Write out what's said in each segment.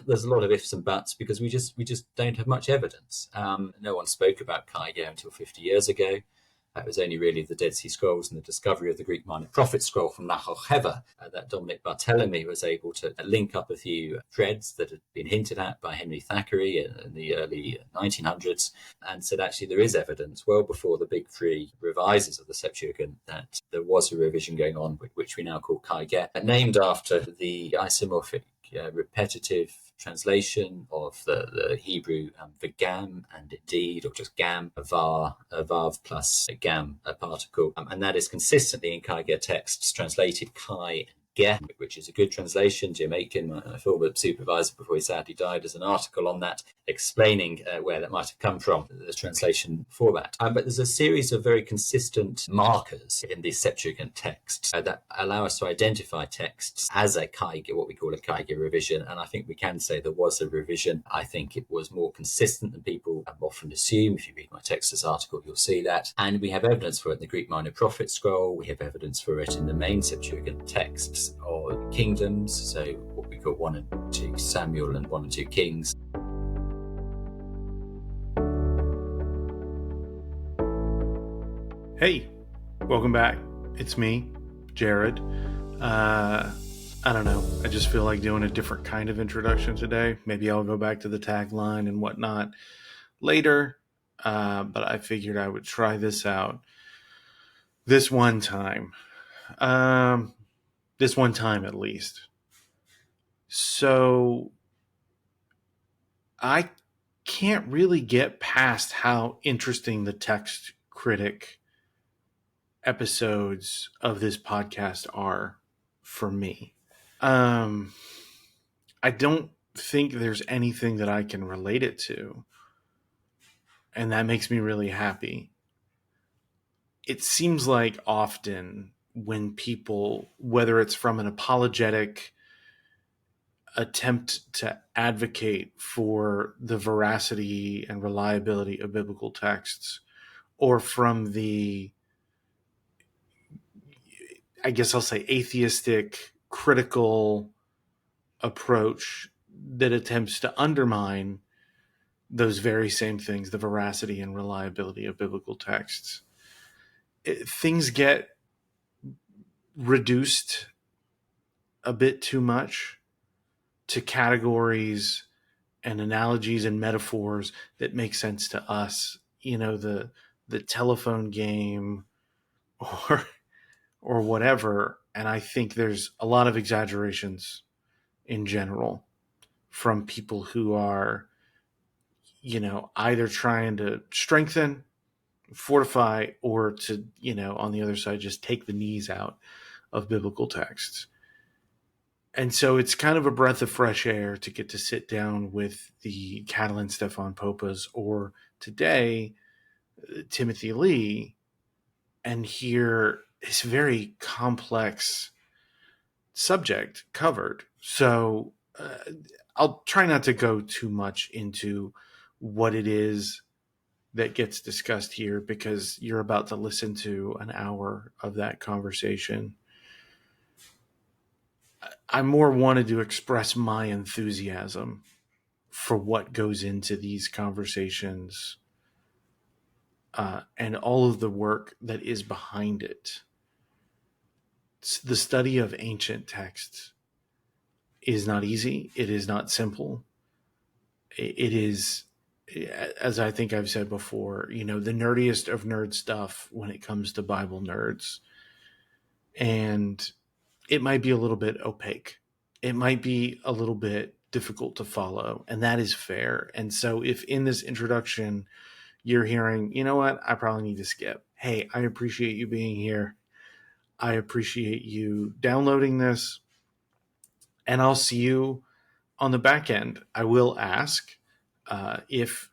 there's a lot of ifs and buts because we just don't have much evidence. No one spoke about Kaige until 50 years ago. It was only really the Dead Sea Scrolls and the discovery of the Greek Minor Prophet Scroll from Nachocheva that Dominic Barthélemy was able to link up a few threads that had been hinted at by Henry Thackeray in the early 1900s, and said actually there is evidence well before the big three revises of the Septuagint that there was a revision going on, which we now call Kaige, named after the isomorphic repetitive translation of the Hebrew v'gam and indeed, or just gam, vav plus a gam, a particle. And that is consistently in Kaige texts translated kai Ge, which is a good translation. Jim Aiken, my former supervisor before he sadly died, has an article on that explaining where that might have come from, the translation for that. But there's a series of very consistent markers in these Septuagint texts that allow us to identify texts as a Kaige, what we call a Kaige revision. And I think we can say there was a revision. I think it was more consistent than people often assume. If you read my Textus article, you'll see that. And we have evidence for it in the Greek Minor Prophet Scroll. We have evidence for it in the main Septuagint texts or kingdoms, so what we call 1 and 2 Samuel and 1 and 2 Kings. Hey, welcome back. It's me, Jared. I don't know. I just feel like doing a different kind of introduction today. Maybe I'll go back to the tagline and whatnot later, but I figured I would try this out this one time. This one time at least. So I can't really get past how interesting the text critic episodes of this podcast are for me. I don't think there's anything that I can relate it to, and that makes me really happy. It seems like often when people, whether it's from an apologetic attempt to advocate for the veracity and reliability of biblical texts, or from the, I guess I'll say, atheistic, critical approach that attempts to undermine those very same things, the veracity and reliability of biblical texts, things get reduced a bit too much to categories and analogies and metaphors that make sense to us. You know, the telephone game or whatever. And I think there's a lot of exaggerations in general from people who are, you know, either trying to strengthen, fortify, or to, you know, on the other side, just take the knees out of biblical texts. And so it's kind of a breath of fresh air to get to sit down with the Catalan Stefan Popas, or today, Timothy Lee, and hear this very complex subject covered. So I'll try not to go too much into what it is that gets discussed here, because you're about to listen to an hour of that conversation. I more wanted to express my enthusiasm for what goes into these conversations and all of the work that is behind it. The study of ancient texts is not easy. It is not simple. It is, as I think I've said before, you know, the nerdiest of nerd stuff when it comes to Bible nerds. And it might be a little bit opaque. It might be a little bit difficult to follow, and that is fair. And so if in this introduction you're hearing, you know what, I probably need to skip. Hey, I appreciate you being here. I appreciate you downloading this, and I'll see you on the back end. I will ask if,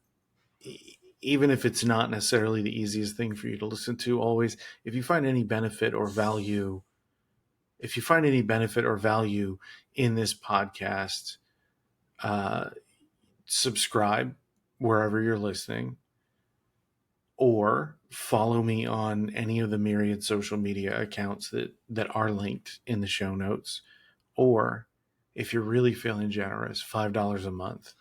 even if it's not necessarily the easiest thing for you to listen to always, if you find any benefit or value in this podcast, subscribe wherever you're listening, or follow me on any of the myriad social media accounts that are linked in the show notes, or if you're really feeling generous, $5 a month.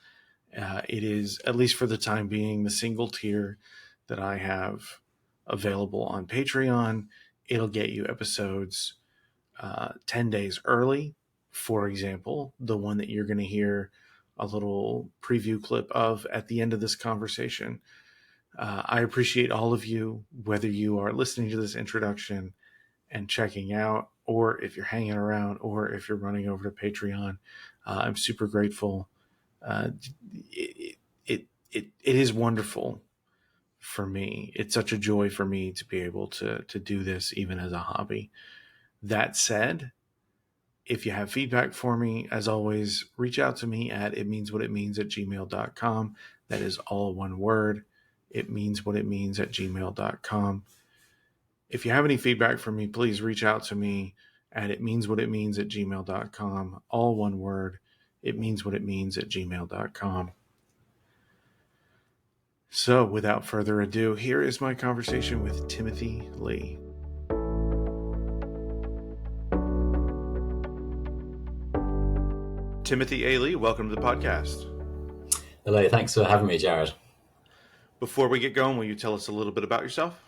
It is, at least for the time being, the single tier that I have available on Patreon. It'll get you episodes 10 days early. For example, the one that you're going to hear a little preview clip of at the end of this conversation. I appreciate all of you, whether you are listening to this introduction and checking out, or if you're hanging around, or if you're running over to Patreon. I'm super grateful. It is wonderful for me. It's such a joy for me to be able to do this even as a hobby. That said, if you have feedback for me, as always, reach out to me at itmeanswhatitmeans@gmail.com. That is all one word. itmeanswhatitmeans@gmail.com. If you have any feedback for me, please reach out to me at itmeanswhatitmeans@gmail.com. All one word. itmeanswhatitmeans@gmail.com. So, without further ado, here is my conversation with Timothy Lee. Timothy A. Lee, welcome to the podcast. Hello, thanks for having me, Jared. Before we get going, will you tell us a little bit about yourself?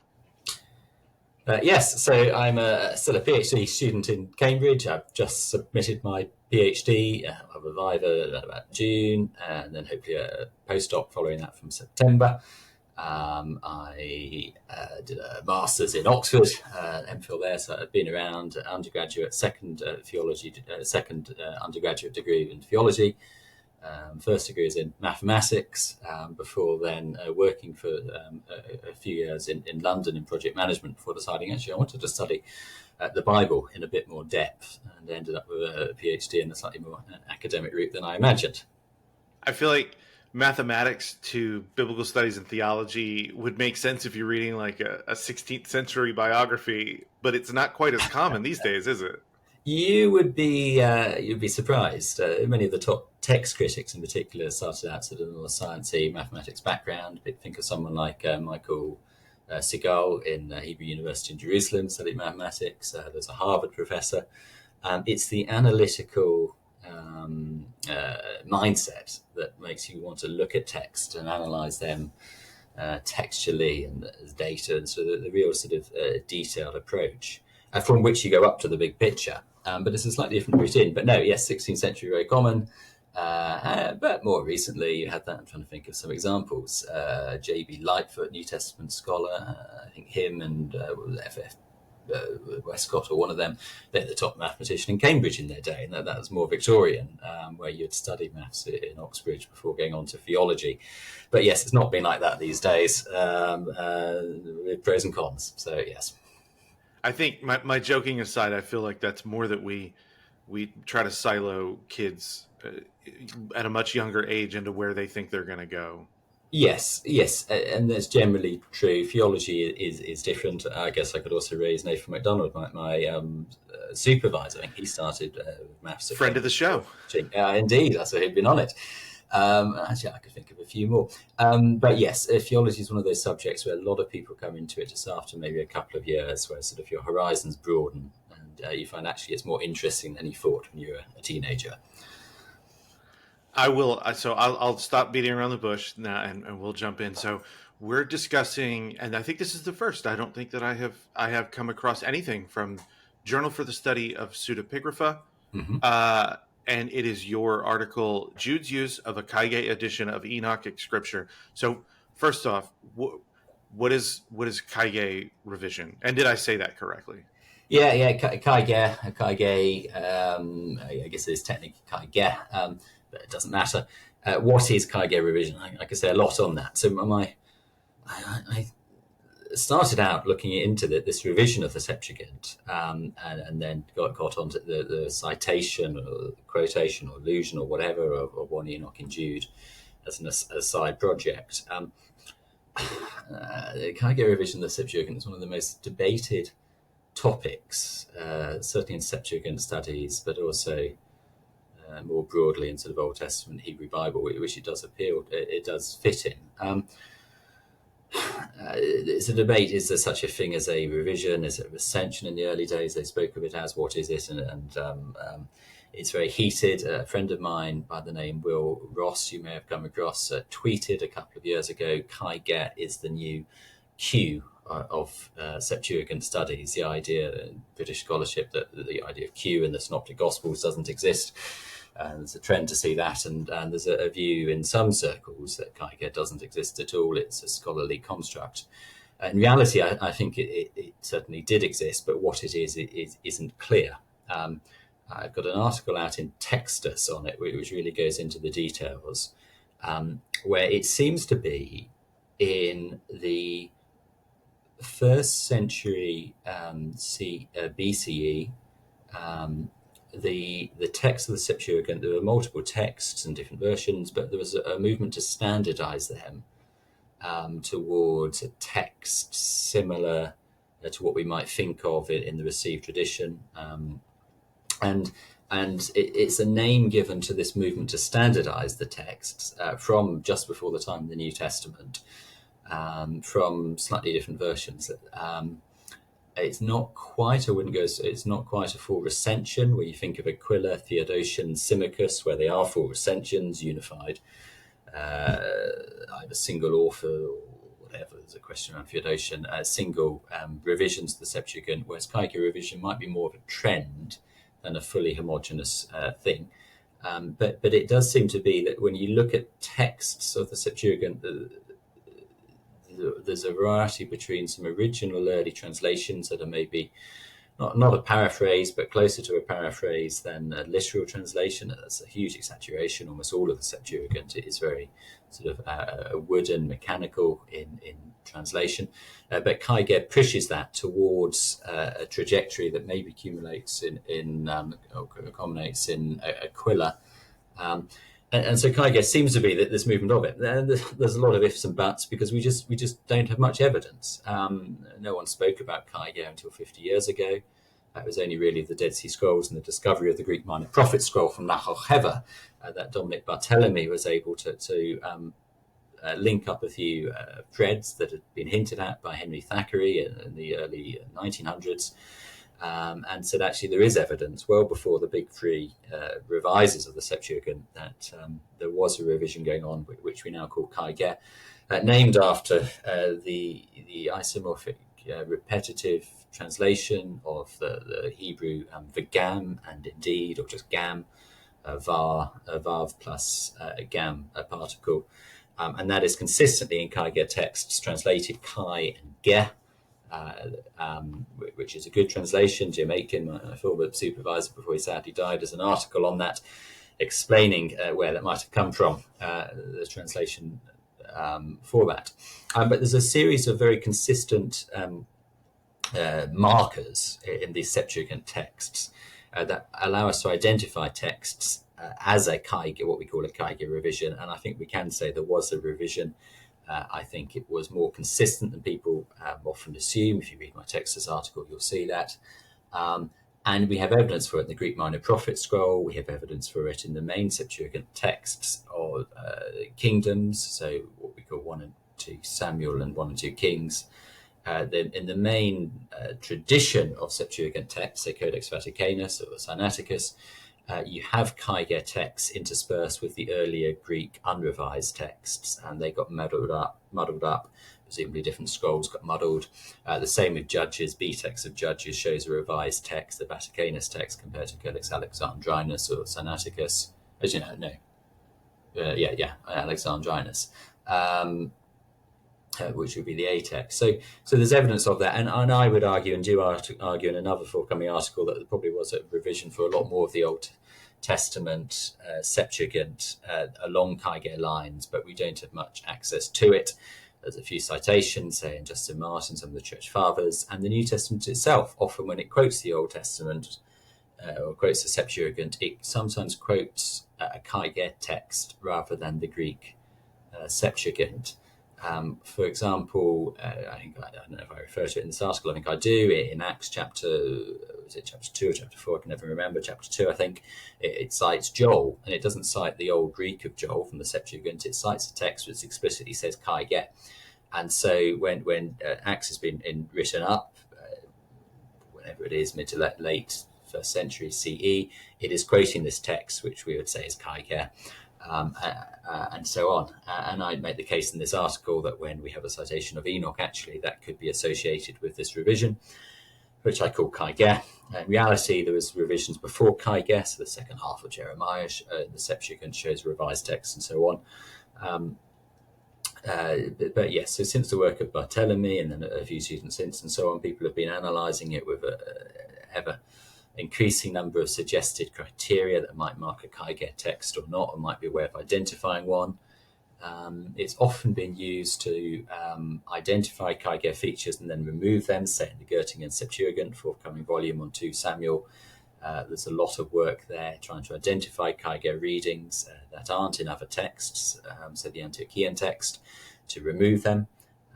Yes, so I'm still a PhD student in Cambridge. I've just submitted my PhD. I'll have a viva in about June, and then hopefully a postdoc following that from September. I did a master's in Oxford, MPhil there, so I've been around undergraduate, second undergraduate degree in theology. First degree is in mathematics, before then working for a few years in London in project management before deciding actually I wanted to study the Bible in a bit more depth, and ended up with a PhD in a slightly more academic route than I imagined. I feel like mathematics to biblical studies and theology would make sense if you're reading like a 16th century biography, but it's not quite as common these days, is it? You'd be surprised. Many of the top text critics, in particular, started out sort of in a sciencey mathematics background. Think of someone like Michael Segal in Hebrew University in Jerusalem, studied mathematics. There's a Harvard professor. It's the analytical mindset that makes you want to look at text and analyze them textually and as data, and so the real sort of detailed approach from which you go up to the big picture. But it's a slightly different route in. But no, yes, 16th century, very common. But more recently, you had that. I'm trying to think of some examples. J.B. Lightfoot, New Testament scholar, I think him and F.F. Westcott, or one of them, they're the top mathematician in Cambridge in their day. And that was more Victorian, where you'd studied maths in Oxbridge before going on to theology. But yes, it's not been like that these days, with pros and cons. So yes. I think my joking aside, I feel like that's more that we try to silo kids at a much younger age into where they think they're going to go. Yes, and that's generally true. Theology is different. I guess I could also raise Nathan MacDonald, my supervisor. I think he started maths. Friend of the show. Indeed, that's why he'd been on it. Actually, I could think of a few more. But yes, theology is one of those subjects where a lot of people come into it just after maybe a couple of years, where sort of your horizons broaden, and you find actually it's more interesting than you thought when you were a teenager. I'll stop beating around the bush now, and we'll jump in. So we're discussing, and I think this is the first. I don't think that I have come across anything from Journal for the Study of Pseudepigrapha. Mm-hmm. And it is your article, Jude's use of a Kaige edition of Enochic scripture. So first off, what is Kaige revision? And did I say that correctly? Yeah, Kaige. I guess it's technically Kaige, but it doesn't matter. What is Kaige revision? I could say a lot on that. So I started out looking into this revision of the Septuagint, and then got onto the citation or quotation or allusion or whatever of 1 Enoch in Jude as a side project. The Kaige revision of the Septuagint is one of the most debated topics, certainly in Septuagint studies, but also more broadly in sort of Old Testament Hebrew Bible, which it does fit in. It's a debate. Is there such a thing as a revision? Is it a recension? In the early days, they spoke of it as what is it? And it's very heated. A friend of mine by the name Will Ross, you may have come across, tweeted a couple of years ago, Kaige is the new Q of Septuagint studies. The idea in British scholarship that the idea of Q in the Synoptic Gospels doesn't exist. There's a trend to see that, and there's a view in some circles that Kaige doesn't exist at all. It's a scholarly construct. In reality, I think it certainly did exist, but what it is isn't clear. I've got an article out in Textus on it, which really goes into the details, where it seems to be in the first century BCE, the text of the Septuagint, there were multiple texts and different versions, but there was a movement to standardize them towards a text similar to what we might think of in the received tradition. And it's a name given to this movement to standardize the texts from just before the time of the New Testament, from slightly different versions. It's not quite, it's not quite a full recension where you think of Aquila, Theodotion, Symmachus, where they are full recensions, unified, either single author or whatever. There's a question around Theodotion, single revisions to the Septuagint, whereas Kaige revision might be more of a trend than a fully homogeneous thing. But it does seem to be that when you look at texts of the Septuagint, there's a variety between some original early translations that are maybe not a paraphrase, but closer to a paraphrase than a literal translation. That's a huge exaggeration. Almost all of the Septuagint is very sort of wooden, mechanical in translation. But Kaige pushes that towards a trajectory that maybe culminates in Aquila. And so Kaige seems to be that this movement of it. There's a lot of ifs and buts because we just don't have much evidence. No one spoke about Kaige until 50 years ago. That was only really the Dead Sea Scrolls and the discovery of the Greek Minor Prophet Scroll from Nachocheva that Dominic Barthélemy was able to link up a few threads that had been hinted at by Henry Thackeray in the early 1900s. And said actually there is evidence well before the big three revises of the Septuagint that there was a revision going on, which we now call Kaige, named after the isomorphic repetitive translation of the Hebrew v'gam and indeed, or just gam, vav plus gam, a particle. And that is consistently in Kaige texts translated kai and ge, which is a good translation. Jim Aiken, my former supervisor before he sadly died, has an article on that explaining where that might have come from, the translation for that. But there's a series of very consistent markers in these Septuagint texts that allow us to identify texts as a Kaige, what we call a Kaige revision. And I think we can say there was a revision. I think it was more consistent than people often assume. If you read my Textus article, you'll see that. And we have evidence for it in the Greek Minor Prophet Scroll. We have evidence for it in the main Septuagint texts of kingdoms, so what we call 1 and 2 Samuel and 1 and 2 Kings. In the main tradition of Septuagint texts, say Codex Vaticanus or Sinaiticus, you have Kaige texts interspersed with the earlier Greek unrevised texts, and they got muddled up. Presumably different scrolls got muddled. The same with Judges. B-text of Judges shows a revised text, the Vaticanus text, compared to Codex Alexandrinus or Sinaiticus. As you know, Alexandrinus, which would be the A-text. So there's evidence of that, and I would argue, and do argue in another forthcoming article, that there probably was a revision for a lot more of the Old Testament Septuagint along Kaige lines, but we don't have much access to it. There's a few citations, say in Justin Martin, some of the Church Fathers, and the New Testament itself, often when it quotes the Old Testament or quotes the Septuagint, it sometimes quotes a Kaige text rather than the Greek Septuagint. For example, I don't know if I refer to it in this article. I think I do. In Acts chapter 2 or chapter 4? I can never remember. Chapter 2, I think. It cites Joel, and it doesn't cite the old Greek of Joel from the Septuagint. It cites a text which explicitly says Kaige. And so when Acts has been written up, whenever it is, mid to late first century CE. It is quoting this text, which we would say is Kaige, and so on. And I make the case in this article that when we have a citation of Enoch, actually that could be associated with this revision, which I call Kaige. In reality, there was revisions before Kaige, so the second half of Jeremiah, the Septuagint shows revised texts and so on. But yes, so since the work of Barthélemy and then a few students since and so on, people have been analysing it with an ever increasing number of suggested criteria that might mark a Kaige text or not, or might be a way of identifying one. It's often been used to identify Kaige features and then remove them, say in the Göttingen Septuagint, forthcoming volume on 2 Samuel. There's a lot of work there trying to identify Kaige readings that aren't in other texts, so the Antiochian text, to remove them.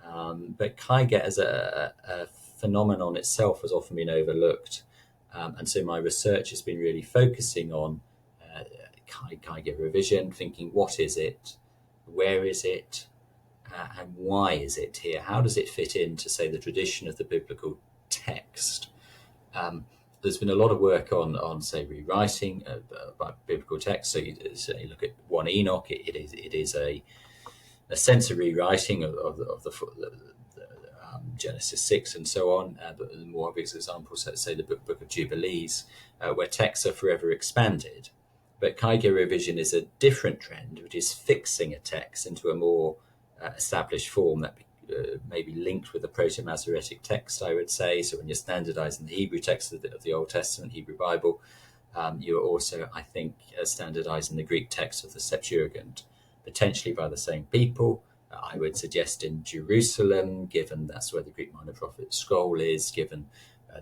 But Kaige as a phenomenon itself has often been overlooked. And so my research has been really focusing on Kaige revision, thinking what is it, where is it, and why is it here? How does it fit into, say, the tradition of the biblical text? There's been a lot of work on say, rewriting by biblical text. So you look at 1 Enoch. It is a sense of rewriting of the Genesis 6 and so on. But the more obvious examples, let's say the book of Jubilees, where texts are forever expanded. But Kaige revision is a different trend, which is fixing a text into a more established form that may be linked with the Proto-Masoretic text, I would say. So when you're standardizing the Hebrew text of the Old Testament, Hebrew Bible, you're also, I think, standardizing the Greek text of the Septuagint, potentially by the same people. I would suggest in Jerusalem, given that's where the Greek Minor Prophet scroll is, given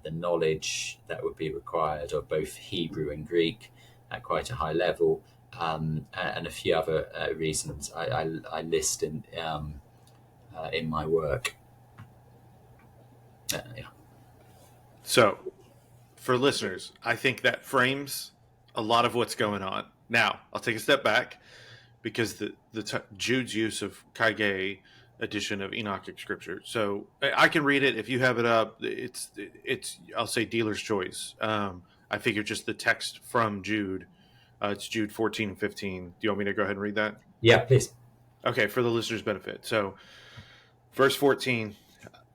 the knowledge that would be required of both Hebrew and Greek at quite a high level, and a few other reasons I list in my work. Yeah. So, for listeners, I think that frames a lot of what's going on. Now, I'll take a step back, because Jude's use of Kaige edition of Enochic scripture. So I can read it if you have it up. It's I'll say dealer's choice. I figure just the text from Jude. It's Jude 14 and 15. Do you want me to go ahead and read that? Yeah, please. Okay, for the listener's benefit. So, verse 14,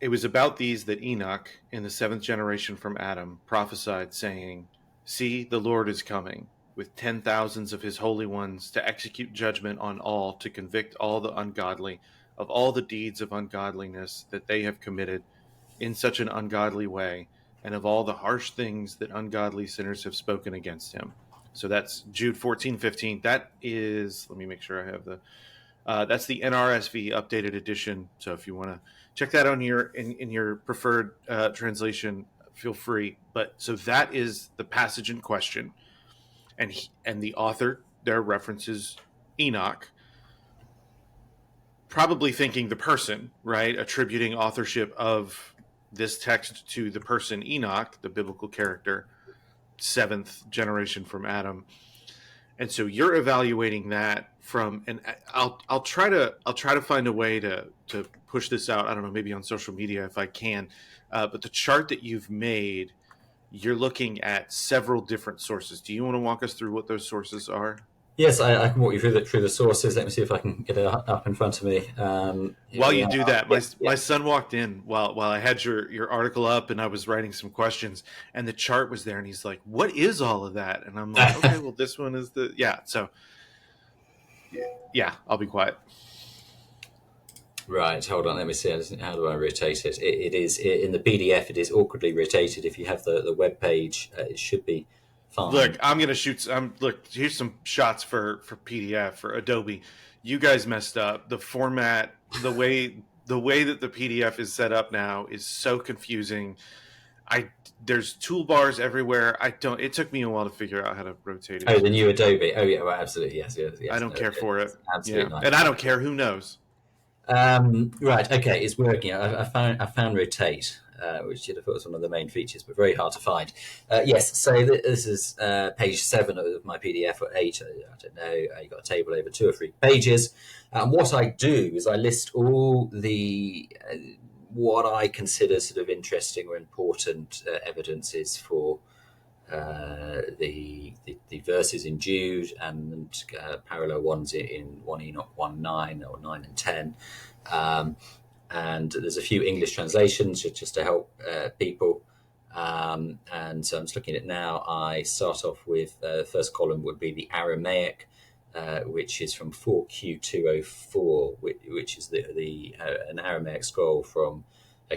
it was about these that Enoch, in the 7th generation from Adam, prophesied, saying, "See, the Lord is coming, with 10,000s of his holy ones, to execute judgment on all, to convict all the ungodly of all the deeds of ungodliness that they have committed in such an ungodly way, and of all the harsh things that ungodly sinners have spoken against him." So that's Jude 14:15. That is, let me make sure I have that's the NRSV updated edition. So if you want to check that on in your preferred translation, feel free. But so that is the passage in question. And the author there references Enoch, probably thinking the person, right? Attributing authorship of this text to the person Enoch, the biblical character, 7th generation from Adam. And so you're evaluating that from, and I'll try to find a way to push this out. I don't know, maybe on social media if I can. But the chart that you've made, you're looking at several different sources. Do you want to walk us through what those sources are? Yes, I can walk you through the sources. Let me see if I can get it up in front of me. While you do that, my son walked in while I had your article up and I was writing some questions, and the chart was there, and he's like, "What is all of that?" And I'm like, "Okay, well, this one is the So, yeah, I'll be quiet. Right, hold on. Let me see. How do I rotate it? It is in the PDF. It is awkwardly rotated. If you have the web page, it should be fine. Look, I'm gonna shoot. Look, here's some shots for PDF for Adobe. You guys messed up. The format, the way that the PDF is set up now is so confusing. There's toolbars everywhere. It took me a while to figure out how to rotate it. Oh, the new Adobe. Oh yeah, well, absolutely. Yes. I don't care for it. Absolutely. Yeah. And I don't care. Who knows? Right. Okay. It's working. I found rotate, which you'd have thought was one of the main features, but very hard to find. Yes. So this is page 7 of my PDF, or 8. I don't know. You got a table over 2 or 3 pages. And what I do is I list all the what I consider sort of interesting or important evidences for the verses in Jude and parallel ones in 1 Enoch 1:9 or 9 and 10. And there's a few English translations just to help people. And so I'm just looking at it now. I start off with the first column would be the Aramaic, which is from 4Q204, which is an Aramaic scroll from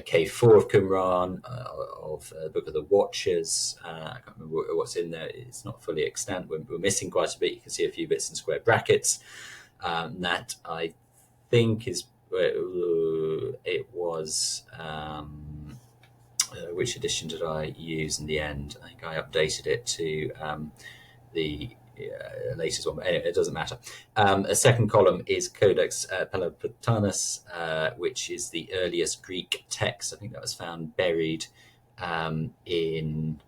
Cave 4 of Qumran, of Book of the Watchers. I can't remember what's in there. It's not fully extant. We're missing quite a bit. You can see a few bits in square brackets. That I think is it was. Which edition did I use in the end? I think I updated it to the latest one, but anyway, it doesn't matter. A second column is Codex Pelopontanus, which is the earliest Greek text. I think that was found buried in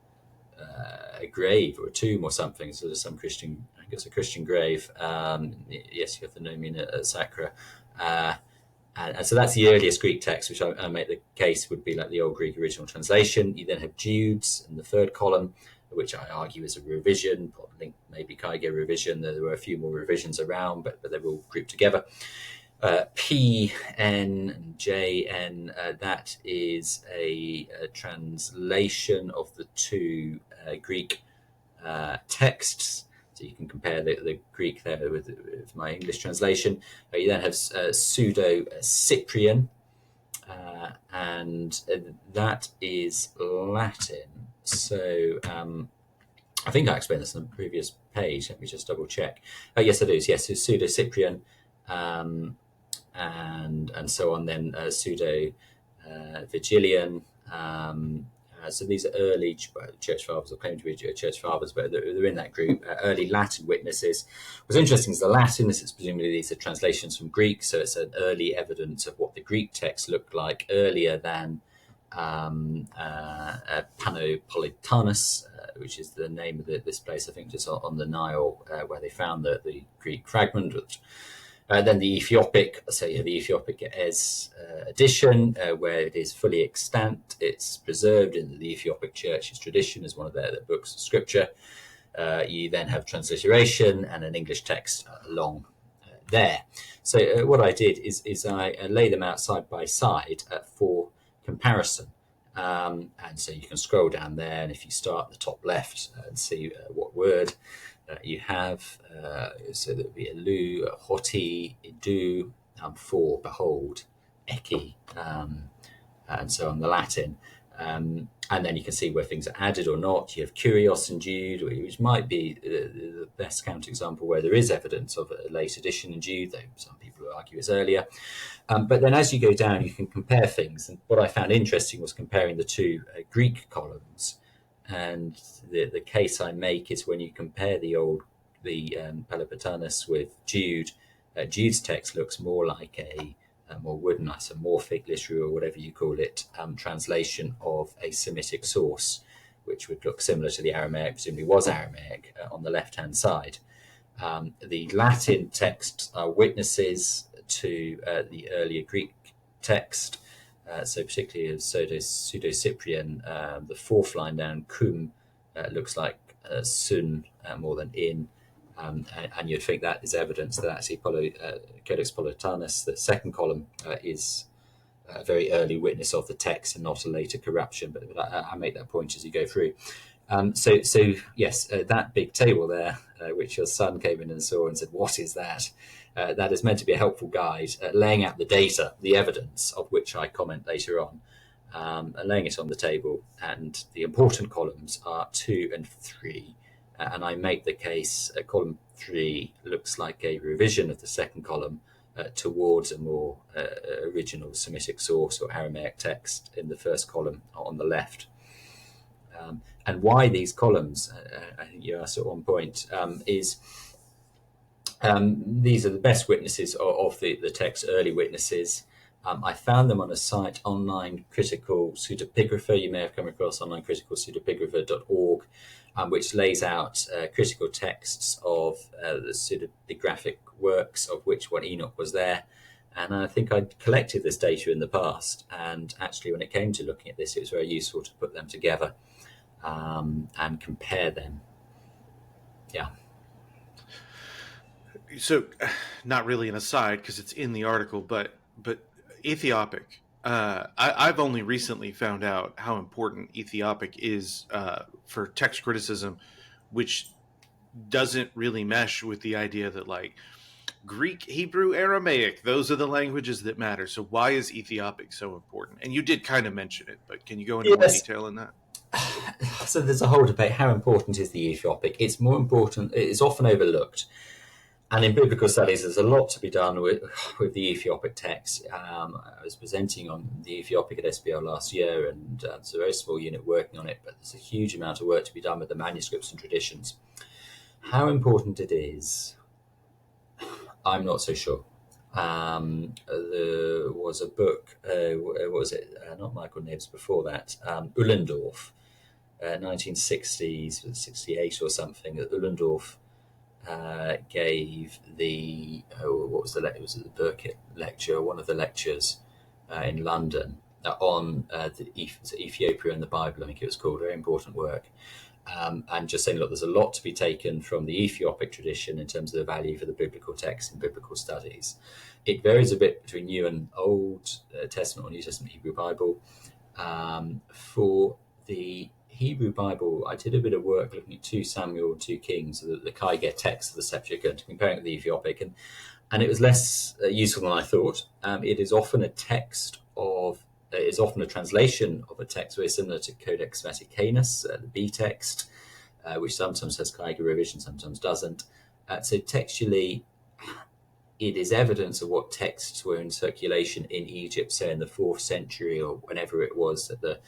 a grave or a tomb or something. So there's some Christian, I guess, a Christian grave. Yes, you have the Nomina Sacra. And so that's the earliest Greek text, which I make the case would be like the Old Greek original translation. You then have Jude's in the third column, which I argue is a revision, maybe Kaige revision. There were a few more revisions around, but they're all grouped together. P, N, and J, N, that is a translation of the two Greek texts. So you can compare the Greek there with my English translation. You then have Pseudo-Cyprian, and that is Latin. So I think I explained this on the previous page. Let me just double check. Yes, it is. Yes, it's Pseudo-Cyprian, and so on. Then Pseudo-Vigilian. So these are early church fathers, or claim to be church fathers, but they're in that group. Early Latin witnesses. What's interesting is the Latin. This is presumably these are translations from Greek, so it's an early evidence of what the Greek text looked like earlier than Panopolitanus, which is the name of this place, I think, just on the Nile, where they found the Greek fragment. Then the Ethiopic, so you have the Ethiopic edition, where it is fully extant. It's preserved in the Ethiopic Church's tradition as one of their books of scripture. You then have transliteration and an English text along there. So what I did is I lay them out side by side for comparison. And so you can scroll down there, and if you start at the top left and see what word you have, so that would be elu, hoti, idu, for, behold, eki, and so on the Latin. And then you can see where things are added or not. You have Kurios in Jude, which might be the best counterexample where there is evidence of a late edition in Jude, though some people argue it's earlier. But then as you go down, you can compare things. And what I found interesting was comparing the two Greek columns. And the case I make is when you compare the Pelopontanus with Jude, Jude's text looks more like a more wooden, isomorphic, literary, or whatever you call it, translation of a Semitic source, which would look similar to the Aramaic, presumably was Aramaic, on the left-hand side. The Latin texts are witnesses to the earlier Greek text. So particularly of Pseudo-Cyprian, the fourth line down, cum, looks like sun more than in, and you'd think that is evidence that actually Codex Pelopontanus, the second column, is a very early witness of the text and not a later corruption, but I make that point as you go through. So yes, that big table there, which your son came in and saw and said, what is that? That is meant to be a helpful guide, laying out the data, the evidence of which I comment later on, and laying it on the table. And the important columns are 2 and 3. And I make the case column 3 looks like a revision of the second column towards a more original Semitic source or Aramaic text in the first column on the left. And why these columns, I think you asked at one point, is these are the best witnesses of the text, early witnesses. I found them on a site, Online Critical Pseudepigrapha. You may have come across onlinecriticalpseudepigrapha.org, which lays out critical texts of the pseudepigraphic works, of which one Enoch was there. And I think I'd collected this data in the past. And actually, when it came to looking at this, it was very useful to put them together. and compare them. Yeah. So, not really an aside because it's in the article, but Ethiopic. I've only recently found out how important Ethiopic is for text criticism, which doesn't really mesh with the idea that like Greek, Hebrew, Aramaic, those are the languages that matter. So why is Ethiopic so important? And you did kind of mention it, but can you go into more Yes. detail in that? So there's a whole debate. How important is the Ethiopic? It's more important. It's often overlooked. And in biblical studies, there's a lot to be done with the Ethiopic text. I was presenting on the Ethiopic at SBL last year, and there's a very small unit working on it, but there's a huge amount of work to be done with the manuscripts and traditions. How important it is, I'm not so sure. There was a book, what was it? Not Michael Knibbs, before that, Ullendorf, 1960s, 68 or something. Ullendorf gave the what was the it was the Burkitt lecture, one of the lectures in London on the Ethiopia and the Bible. I think it was called. Very important work, and just saying, look, there's a lot to be taken from the Ethiopic tradition in terms of the value for the biblical text in biblical studies. It varies a bit between New and Old Testament or New Testament Hebrew Bible. For the Hebrew Bible, I did a bit of work looking at 2 Samuel and 2 Kings, the Kaige text of the Septuagint, comparing it with the Ethiopic, and it was less useful than I thought. It is often a text of, it is often a translation of a text very similar to Codex Vaticanus, the B text, which sometimes has Kaige revision, sometimes doesn't. So textually, it is evidence of what texts were in circulation in Egypt, say in the 4th century or whenever it was that the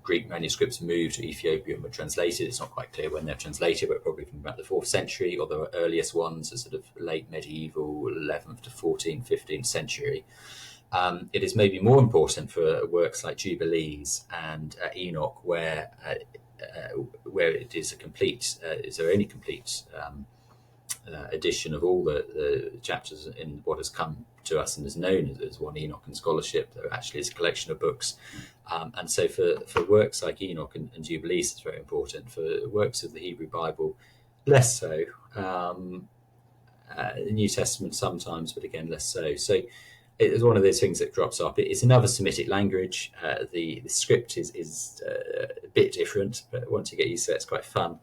Greek manuscripts moved to Ethiopia and were translated. It's not quite clear when they're translated, but probably from about the 4th century, or the earliest ones are sort of late medieval, 11th to 14th, 15th century. It is maybe more important for works like Jubilees and Enoch, where it is a complete, is there only complete edition of all the chapters in what has come to us and is known as one Enoch and scholarship. There actually is a collection of books. And so for works like Enoch and Jubilees, it's very important. For works of the Hebrew Bible, less so. The New Testament sometimes, but again, less so. So it's one of those things that drops up. It's another Semitic language. The script is a bit different, but once you get used to it, it's quite fun.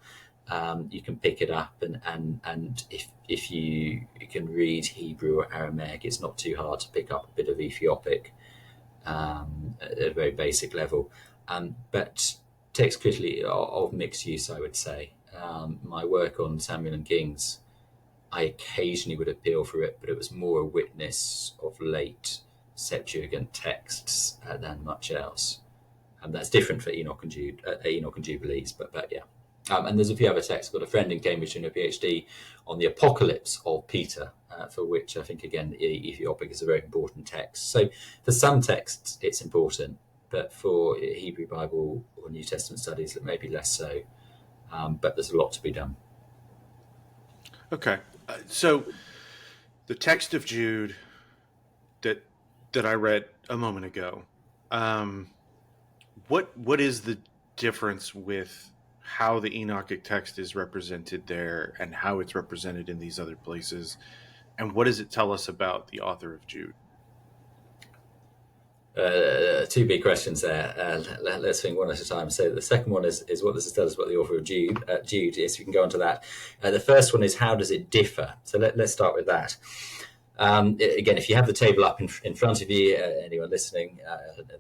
You can pick it up, and if you can read Hebrew or Aramaic, it's not too hard to pick up a bit of Ethiopic at a very basic level. But text critically of mixed use, I would say. My work on Samuel and Kings, I occasionally would appeal for it, but it was more a witness of late Septuagint texts than much else. And that's different for Enoch and Jubilees, but yeah. And there's a few other texts. I've got a friend in Cambridge doing a PhD on the Apocalypse of Peter, for which I think, again, Ethiopic is a very important text. So for some texts, it's important, but for Hebrew Bible or New Testament studies, it may be less so. But there's a lot to be done. Okay. So the text of Jude that I read a moment ago, what is the difference with how the Enochic text is represented there and how it's represented in these other places, and what does it tell us about the author of Jude? 2 big questions there. Let's think one at a time. So the second one is what does it tell us about the author of Jude? Jude, yes, we can go on to that. The first one is how does it differ? So let's start with that. Again, if you have the table up in front of you, anyone listening,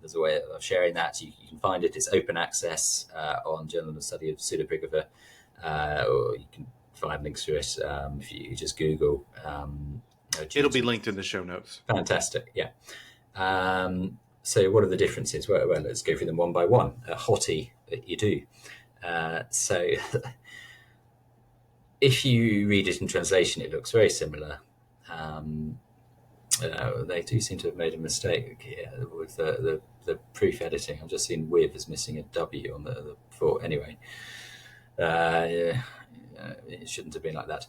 there's a way of sharing that. You can find it. It's open access on Journal of Study of Pseudepigrapha, or you can find links to it if you just Google. It'll be linked in the show notes. Fantastic, yeah. So what are the differences? Well, let's go through them one by one. Hottie, you do. So if you read it in translation, it looks very similar. They do seem to have made a mistake here with the proof editing. I've just seen with is missing a W on the for. Anyway, it shouldn't have been like that.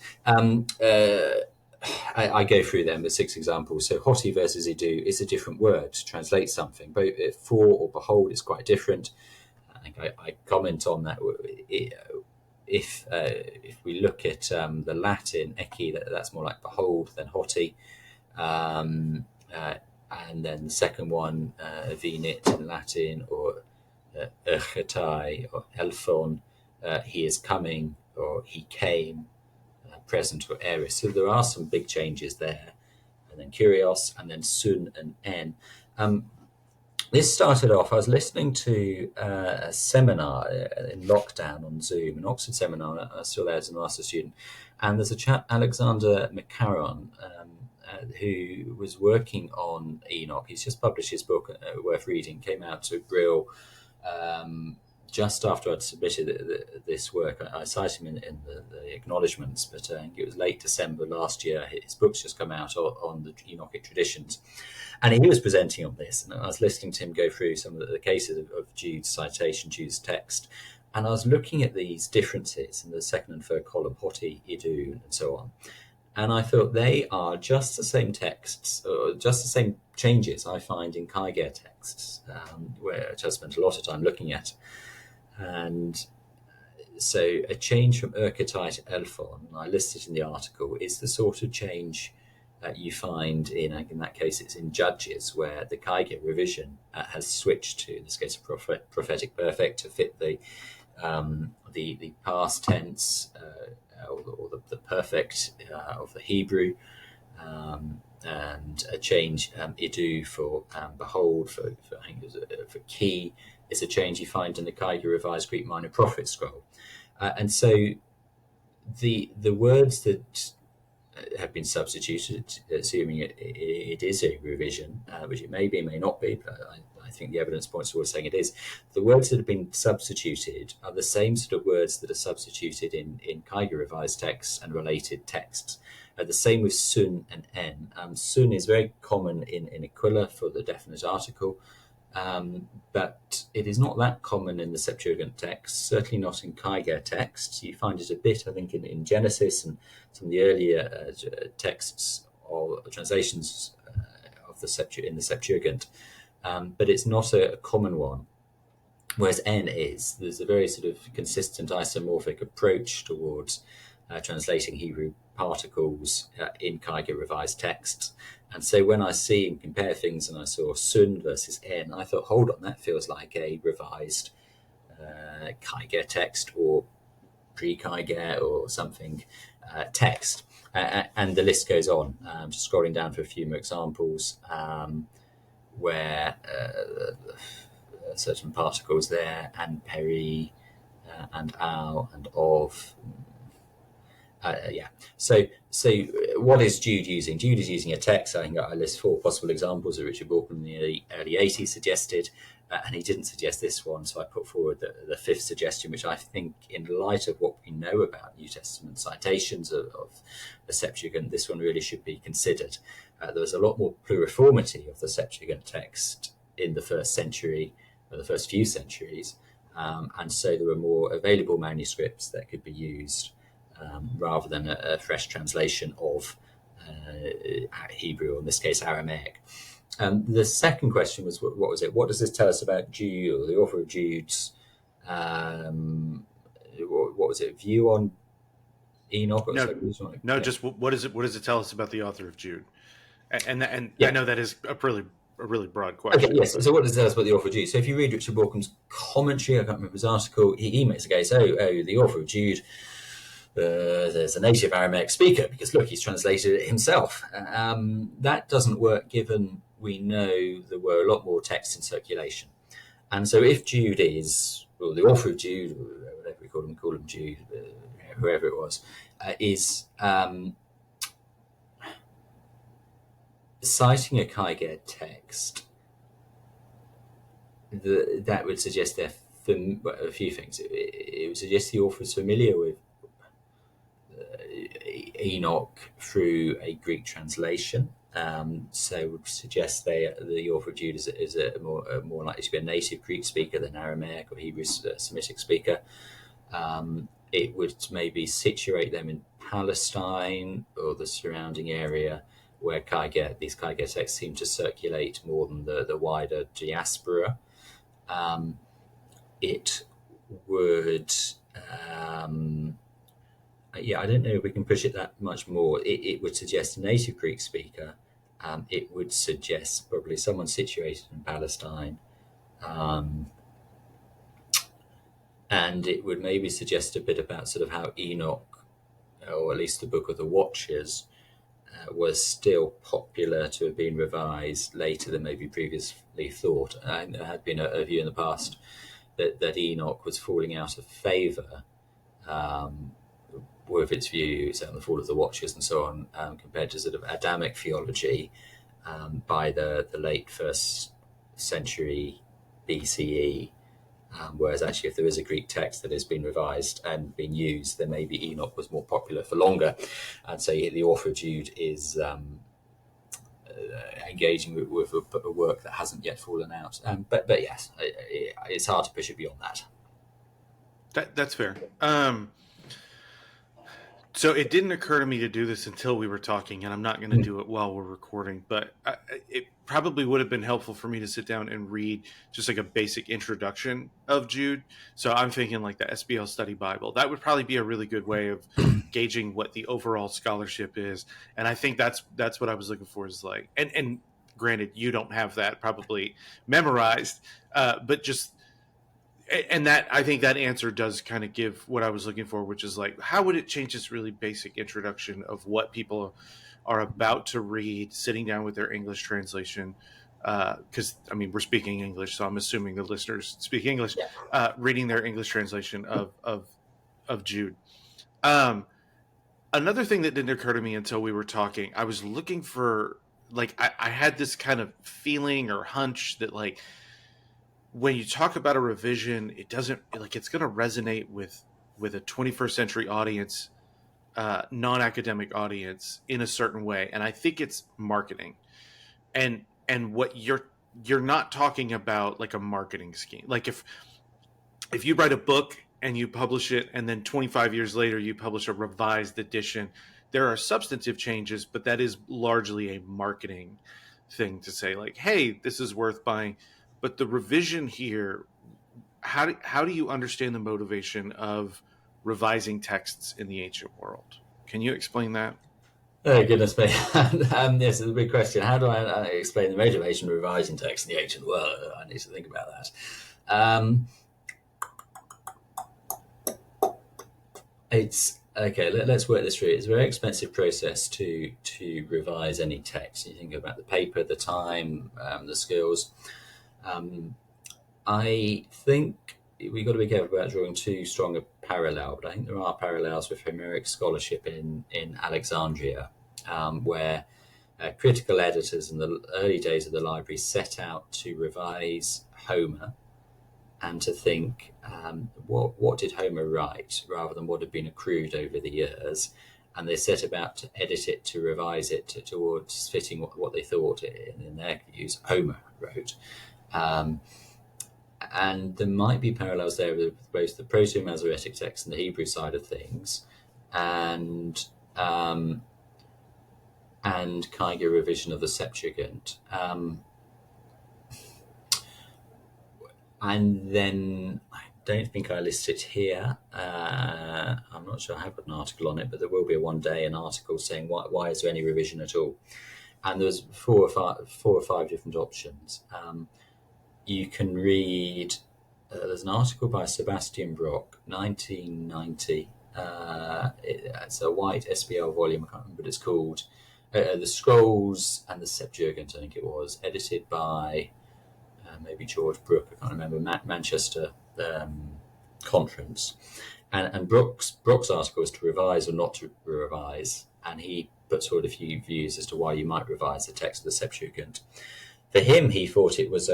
I go through them with 6 examples. So hoti versus idu is a different word to translate something. But for or behold is quite different. I think I comment on that. If we look at the Latin ecce, that's more like behold than hoti. And then the second one, venit in Latin, or ergetai, or elphon, he is coming, or he came, present or aorist. So there are some big changes there. And then kurios, and then sun and en. This started off, I was listening to a seminar in lockdown on Zoom, an Oxford seminar. I was still there as a master's student. And there's a chap, Alexander McCarron, who was working on Enoch. He's just published his book, worth reading, came out to Brill just after I'd submitted this work. I cite him in the acknowledgements, but I think it was late December last year. His book's just come out on the Enochic traditions. And he was presenting on this, and I was listening to him go through some of the cases of Jude's citation, Jude's text. And I was looking at these differences in the second and third column, hoti, idu, and so on. And I thought they are just the same texts, or just the same changes I find in Kaige texts, which I spent a lot of time looking at. And so a change from erketai to elphon, I listed in the article, is the sort of change that you find in that case, it's in Judges, where the Kaige revision has switched to, in this case, a prophetic perfect to fit the past tense or the perfect of the Hebrew, and a change idu for behold, for key is a change you find in the Kaige Revised Greek Minor Prophet Scroll. And so the words that have been substituted, assuming it is a revision, which it may be, may not be, but I think the evidence points towards saying it is. The words that have been substituted are the same sort of words that are substituted in Kaige Revised texts and related texts. The same with sun and en. Sun is very common in Aquila for the definite article, but it is not that common in the Septuagint texts, certainly not in Kaige texts. You find it a bit, I think, in Genesis and some of the earlier texts or translations of in the Septuagint, but it's not a common one. Whereas en is, there's a very sort of consistent isomorphic approach towards translating Hebrew particles in Kaige Revised texts. And so when I see and compare things, and I saw sun versus en, I thought, hold on, that feels like a revised Kaige text or pre-Kaige or something text. And the list goes on. Just scrolling down for a few more examples where certain particles there, and peri, and ow, and of. So what is Jude using? Jude is using a text. I think I list 4 possible examples that Richard Bauckham in the early 80s suggested, and he didn't suggest this one, so I put forward the 5th suggestion, which I think, in light of what we know about New Testament citations of the Septuagint, this one really should be considered. There was a lot more pluriformity of the Septuagint text in the first century, or the first few centuries, and so there were more available manuscripts that could be used rather than a fresh translation of Hebrew, or in this case Aramaic. The second question was, what was it? What does this tell us about Jude, or the author of Jude's, what was it, view on Enoch? Just what does it tell us about the author of Jude? And yeah. I know that is a really broad question. Okay, yes. So what does it tell us about the author of Jude? So if you read Richard Bauckham's commentary, I can't remember his article, he makes a case, the author of Jude, there's a native Aramaic speaker, because look, he's translated it himself. That doesn't work, given we know there were a lot more texts in circulation. And so if Jude is, well, the author of Jude, or whatever we call him Jude, whoever it was, is citing a Kaige text, that would suggest a few things. It would suggest the author is familiar with Enoch through a Greek translation. So would suggest the author of Jude is a more likely to be a native Greek speaker than Aramaic or Hebrew Semitic speaker. It would maybe situate them in Palestine or the surrounding area where these Kaige texts seem to circulate more than the wider diaspora. It would, I don't know if we can push it that much more. It would suggest a native Greek speaker. It would suggest probably someone situated in Palestine. And it would maybe suggest a bit about sort of how Enoch, or at least the Book of the Watchers, was still popular to have been revised later than maybe previously thought. There had been a view in the past that Enoch was falling out of favour with its views on the fall of the Watchers and so on, compared to sort of Adamic theology by the late 1st century BCE. Whereas actually, if there is a Greek text that has been revised and been used, then maybe Enoch was more popular for longer. And so the author of Jude is engaging with a work that hasn't yet fallen out. But yes, it's hard to push it beyond that. That's fair. So it didn't occur to me to do this until we were talking, and I'm not going to do it while we're recording, but it probably would have been helpful for me to sit down and read just like a basic introduction of Jude. So I'm thinking like the SBL Study Bible. That would probably be a really good way of gauging what the overall scholarship is. And I think that's what I was looking for, is like, and granted, you don't have that probably memorized, but just, and that, I think that answer does kind of give what I was looking for, which is like, how would it change this really basic introduction of what people are about to read, sitting down with their English translation? Because, I mean, we're speaking English, so I'm assuming the listeners speak English, reading their English translation of Jude. Another thing that didn't occur to me until we were talking, I was looking for, like, I had this kind of feeling or hunch that, like, when you talk about a revision, it doesn't, like, it's going to resonate with a 21st century audience, non-academic audience, in a certain way. And I think it's marketing, and what you're not talking about like a marketing scheme. Like if you write a book and you publish it, and then 25 years later you publish a revised edition, there are substantive changes, but that is largely a marketing thing to say, like, hey, this is worth buying. But the revision here, how do you understand the motivation of revising texts in the ancient world? Can you explain that? Oh, goodness me. This is a big question. How do I explain the motivation of revising text in the ancient world? I need to think about that. It's okay. Let's work this through. It's a very expensive process to revise any text. You think about the paper, the time, the skills. I think we've got to be careful about drawing too strong a parallel, but I think there are parallels with Homeric scholarship in Alexandria, where critical editors in the early days of the library set out to revise Homer and to think, what did Homer write, rather than what had been accrued over the years. And they set about to edit it, to revise it towards fitting what they thought, in their views, Homer wrote. And there might be parallels there with both the Proto-Masoretic text and the Hebrew side of things, and Kaige revision of the Septuagint. And then I don't think I list it here. I'm not sure I have an article on it, but there will be one day an article saying why is there any revision at all? And there's four or five different options. You can read, there's an article by Sebastian Brock, 1990. It's a white SBL volume, I can't remember what it's called. The Scrolls and the Septuagint, I think it was, edited by maybe George Brooke, I can't remember, Manchester Conference. And Brock's article is to revise or not to revise, and he puts forward a few views as to why you might revise the text of the Septuagint. For him, he thought it was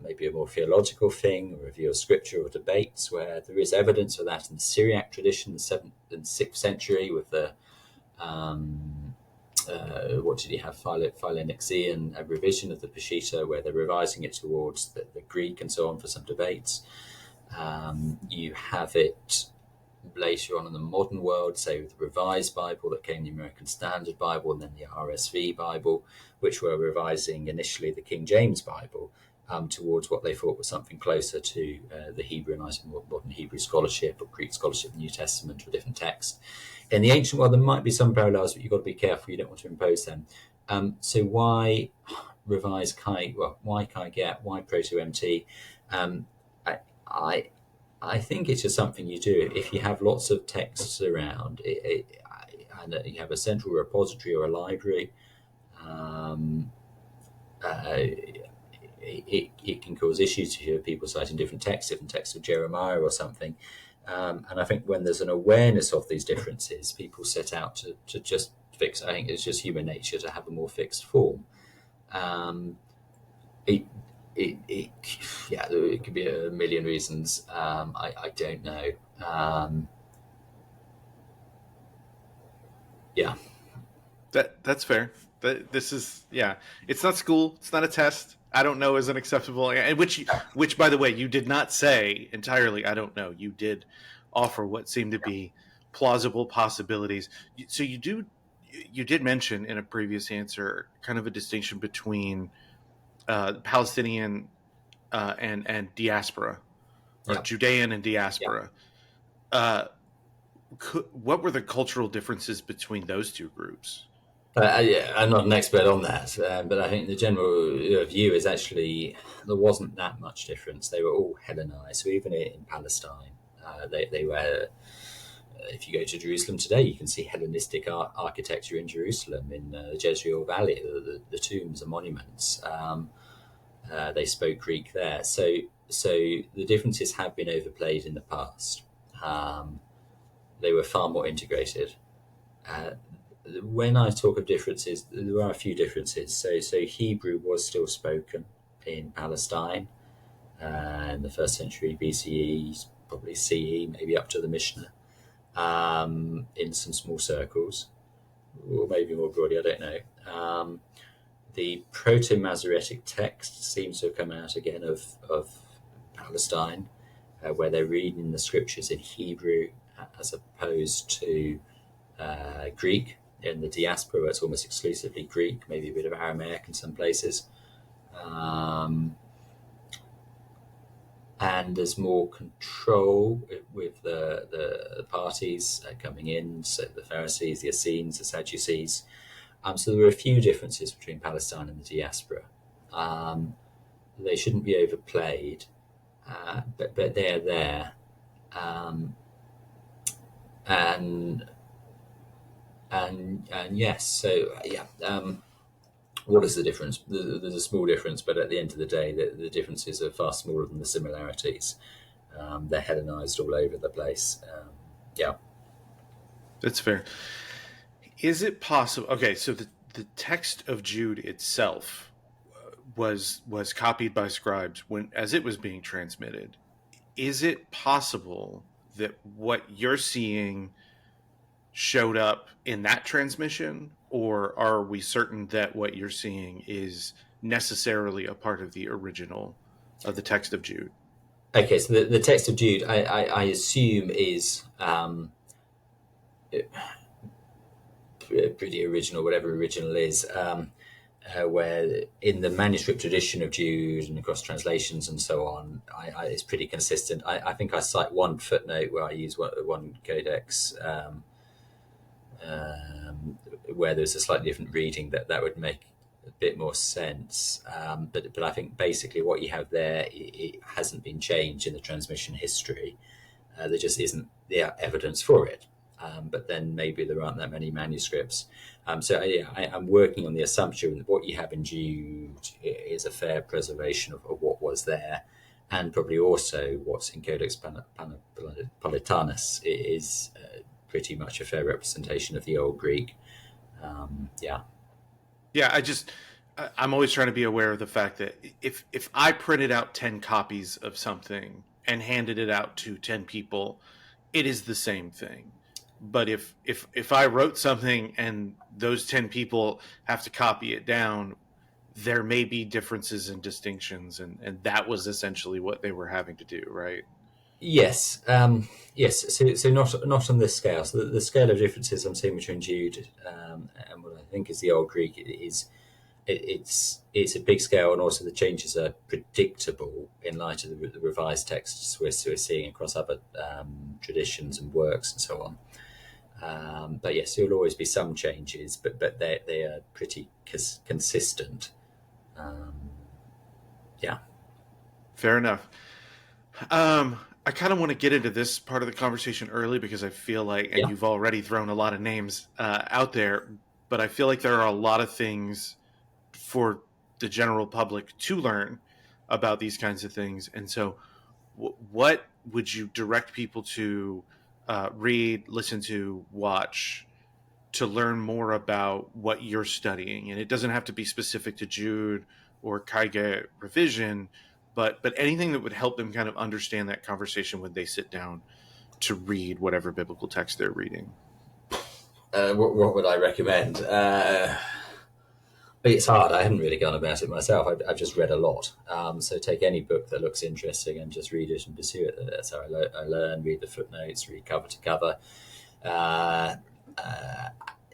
maybe a more theological thing, a review of scripture or debates, where there is evidence for that in the Syriac tradition, the 7th and 6th century, with the what did he have, Philonixian, a revision of the Peshitta, where they're revising it towards the Greek and so on for some debates. You have it later on in the modern world, say with the Revised Bible that came, the American Standard Bible, and then the RSV Bible, which were revising initially the King James Bible towards what they thought was something closer to the Hebrew-ized modern Hebrew scholarship or Greek scholarship of the New Testament or a different text. In the ancient world, there might be some parallels, but you've got to be careful. You don't want to impose them. So why revise Kaige? Well, why Kaige? Why Proto-MT? I think it's just something you do if you have lots of texts around and you have a central repository or a library. It can cause issues if you have people citing different texts of Jeremiah or something. And I think when there's an awareness of these differences, people set out to just fix. I think it's just human nature to have a more fixed form. It could be a million reasons. I don't know. Yeah. That's fair. This is, yeah. It's not school. It's not a test. I don't know is an acceptable, and which by the way, you did not say entirely. I don't know. You did offer what seemed to be plausible possibilities. So you did mention in a previous answer kind of a distinction between Palestinian and diaspora, or Judean and diaspora. What were the cultural differences between those two groups? I'm not an expert on that, but I think the general view is actually there wasn't that much difference. They were all Hellenized. So even in Palestine, they were. If you go to Jerusalem today, you can see Hellenistic architecture in Jerusalem, in the Jezreel Valley, the tombs and monuments. They spoke Greek there. So the differences have been overplayed in the past. They were far more integrated. When I talk of differences, there are a few differences. So Hebrew was still spoken in Palestine in the 1st century BCE, probably CE, maybe up to the Mishnah, in some small circles, or maybe more broadly, I don't know. The Proto-Masoretic text seems to have come out again of Palestine, where they're reading the scriptures in Hebrew as opposed to Greek. In the diaspora, it's almost exclusively Greek, maybe a bit of Aramaic in some places. And there's more control with the parties coming in, so the Pharisees, the Essenes, the Sadducees. So there were a few differences between Palestine and the diaspora. They shouldn't be overplayed, but they're there. And yes, so what is the difference? There's a small difference, but at the end of the day, the differences are far smaller than the similarities. They're Hellenized all over the place. That's fair. Is it possible? Okay, so the text of Jude itself was copied by scribes as it was being transmitted. Is it possible that what you're seeing showed up in that transmission, or are we certain that what you're seeing is necessarily a part of the original of the text of Jude? Okay, so the text of Jude, I assume, is pretty original, whatever original is, where in the manuscript tradition of Jude and across translations and so on, it's pretty consistent. I think I cite one footnote where I use one codex where there's a slightly different reading that would make a bit more sense. But I think basically what you have there, it hasn't been changed in the transmission history. There just isn't the evidence for it. But then maybe there aren't that many manuscripts. I'm working on the assumption that what you have in Jude is a fair preservation of what was there, and probably also what's in Codex Politanus is pretty much a fair representation of the Old Greek. I'm always trying to be aware of the fact that if I printed out 10 copies of something and handed it out to 10 people, it is the same thing. But if I wrote something and those 10 people have to copy it down, there may be differences and distinctions, and that was essentially what they were having to do, right? Yes, yes. So not on this scale. So the scale of differences I'm seeing between Jude and what I think is the Old Greek is it's a big scale, and also the changes are predictable in light of the revised texts we're seeing across other traditions and works and so on. But yes, there will always be some changes, but they are pretty consistent. Um, yeah, Fair enough. I kind of want to get into this part of the conversation early because I feel like, and yeah, you've already thrown a lot of names out there, but I feel like there are a lot of things for the general public to learn about these kinds of things. And so, what would you direct people to read, listen to, watch to learn more about what you're studying? And it doesn't have to be specific to Jude or Kaige revision, but anything that would help them kind of understand that conversation when they sit down to read whatever biblical text they're reading. what would I recommend? It's hard. I haven't really gone about it myself. I've just read a lot. So take any book that looks interesting and just read it and pursue it. That's how I learn. Read the footnotes. Read cover to cover. Uh,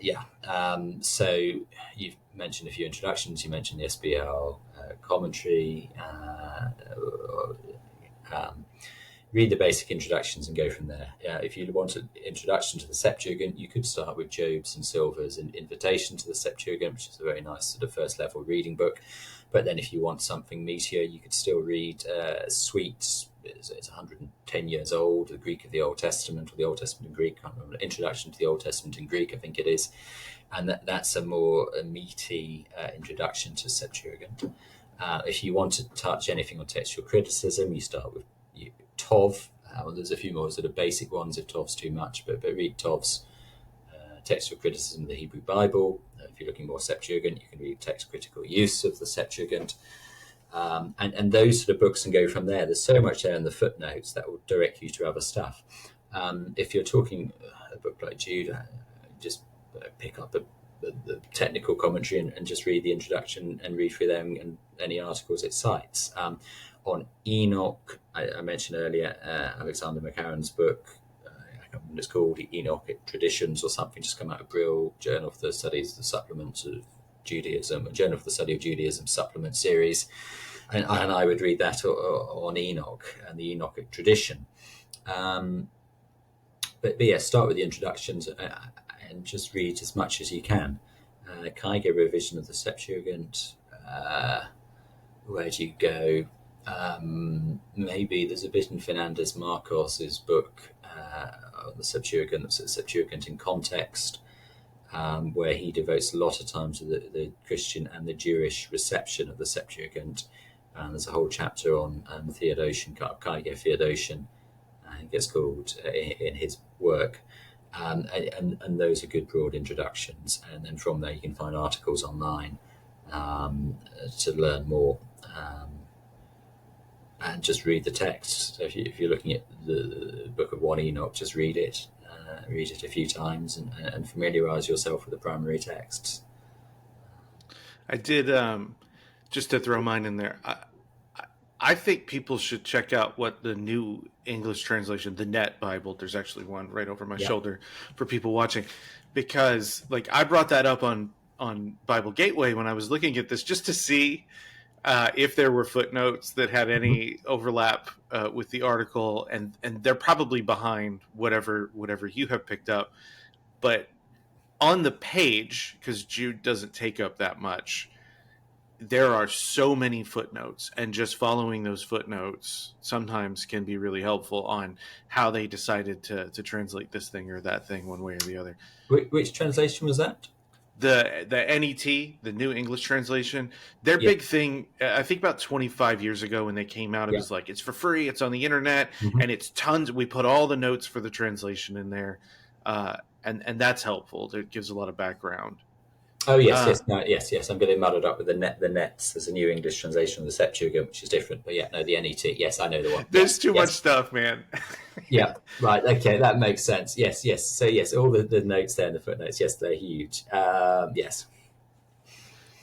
yeah. So you've mentioned a few introductions. You mentioned the SBL commentary. Um, Read the basic introductions and go from there. If you want an introduction to the Septuagint, you could start with Job's and Silver's Invitation to the Septuagint, which is a very nice sort of first level reading book. But then if you want something meatier, you could still read Sweet's, it's 110 years old, the Greek of the Old Testament, or the Old Testament in Greek, I can't remember, Introduction to the Old Testament in Greek, I think it is. And that's a more meaty introduction to Septuagint. If you want to touch anything on textual criticism, you start with Tov. There's a few more sort of basic ones if Tov's too much, but read Tov's textual criticism of the Hebrew Bible. If you're looking more Septuagint, you can read text critical use of the Septuagint. And those sort of books, and go from there. There's so much there in the footnotes that will direct you to other stuff. If you're talking a book like Jude, just pick up the technical commentary and just read the introduction and read through them and any articles it cites. On Enoch, I mentioned earlier, Alexander McCarran's book, I can't remember what it's called, Enochic Traditions or something, just come out of Brill, Journal for the Studies, the Supplements of Judaism, Journal for the Study of Judaism supplement series. And I would read that on Enoch and the Enochic tradition. But yeah, start with the introductions and just read as much as you can. Kaige revision of the Septuagint. Where do you go? Maybe there's a bit in Fernandez Marcos's book on the Septuagint in context, where he devotes a lot of time to the Christian and the Jewish reception of the Septuagint. And there's a whole chapter on Theodotion, Kaige Theodotion, I think it's called, in his work. And those are good broad introductions. And then from there, you can find articles online to learn more. And just read the text. So if you're looking at the Book of 1 Enoch, just read it a few times and familiarize yourself with the primary texts. I did, just to throw mine in there, I think people should check out what the New English Translation, the Net Bible, there's actually one right over my shoulder for people watching, because like I brought that up on Bible Gateway when I was looking at this just to see if there were footnotes that had any overlap with the article, and they're probably behind whatever you have picked up. But on the page, because Jude doesn't take up that much, there are so many footnotes, and just following those footnotes sometimes can be really helpful on how they decided to translate this thing or that thing one way or the other. Which translation was that? The NET, the New English Translation, their big thing, I think about 25 years ago when they came out, it was like, it's for free, it's on the internet, and it's tons. We put all the notes for the translation in there, and that's helpful. It gives a lot of background. Oh yes. I'm getting muddled up with the nets. There's a New English translation of the Septuagint, which is different. But yeah, no, the NET. Yes, I know the one. There's too much stuff, man. Yeah, right. Okay, that makes sense. Yes. So yes, all the notes there and the footnotes. Yes, they're huge. Yes.